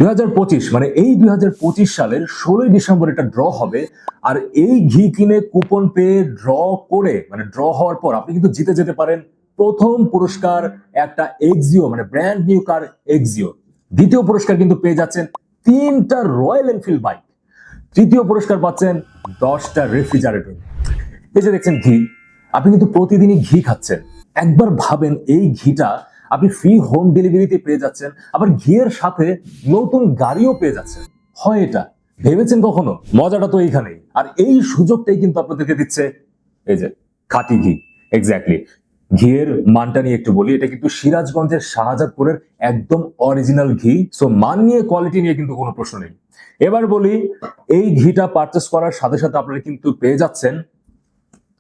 2025 মানে এই 2025 সালের 16ই ডিসেম্বর এটা ড্র হবে। আর এই ঘি কিনে কুপন পেয়ে ড্র করে মানে ড্র হওয়ার পর আপনি কিন্তু জিতে যেতে পারেন প্রথম পুরস্কার একটা এক্সিও মানে ব্র্যান্ড নিউ কার এক্সিও। দ্বিতীয় পুরস্কার কিন্তু পেয়ে যাচ্ছেন 3টা রয়্যাল এনফিল্ড বাইক। তৃতীয় পুরস্কার পাচ্ছেন 10টা রেফ্রিজারেটর। এই যে দেখছেন ঘি, আপনি কিন্তু প্রতিদিনই ঘি খাচ্ছেন। একবার ভাবেন এই ঘিটা আপনি ফ্রি হোম ডেলিভারিতে পেয়ে যাচ্ছেন, আবার ঘিয়ের সাথে নতুন গাড়িও পেয়ে যাচ্ছেন। হয় এটা ভেবেছেন কখনো? মজাটা তো এইখানেই। আর এই সুযোগটাই কিন্তু আপনাদেরকে দিচ্ছে এই যে খাঁটি ঘি। এক্স্যাক্টলি, ঘিয়ের মানটা নিয়ে একটু বলি। এটা কিন্তু সিরাজগঞ্জের শাহজাদপুরের একদম অরিজিনাল ঘি। সো মান নিয়ে কোয়ালিটি নিয়ে কিন্তু কোনো প্রশ্ন নেই। এবার বলি, এই ঘিটা পারচেস করার সাথে সাথে আপনারা কিন্তু পেয়ে যাচ্ছেন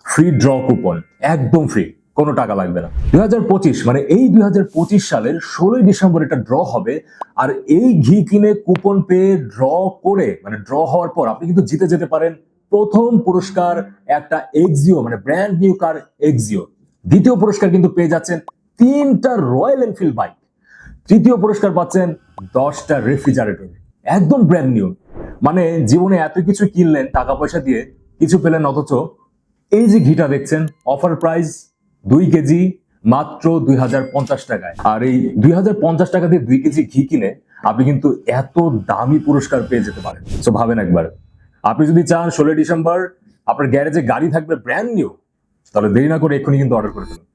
ফ্রি ড্র কুপন, একদম ফ্রি, কোনো টাকা লাগবে না। 2025 মানে এই 2025 সালের 16ই ডিসেম্বর এটা ড্র হবে। আর এই ঘি কিনে কুপন পেয়ে ড্র করে মানে ড্র হওয়ার পর আপনি কিন্তু জিতে যেতে পারেন প্রথম পুরস্কার একটা এক্সিও মানে ব্র্যান্ড নিউ কার এক্সিও। দ্বিতীয় পুরস্কার কিন্তু পেয়ে যাচ্ছেন 3টা রয়্যাল এনফিল্ড বাইক। তৃতীয় পুরস্কার পাচ্ছেন 10টা রেফ্রিজারেটর, একদম ব্র্যান্ড নিউ। মানে জীবনে এত কিছু কিনলেন টাকা পয়সা দিয়ে, কিছু পেলেন, অথচ এই যে ঘিটা দেখছেন অফার প্রাইস 2 কেজি মাত্র 2050 টাকায়। আর এই 2050 টাকা দিয়ে 2 কেজি ঘি কিনে আপনি কিন্তু এত দামি পুরস্কার পেয়ে যেতে পারেন। সো ভাবেন একবার, আপনি যদি চান 16 ডিসেম্বর আপনার গ্যারেজে গাড়ি থাকবে ব্র্যান্ড নিউ, তাহলে দেরি না করে এক্ষুনি কিন্তু অর্ডার করে ফেলুন।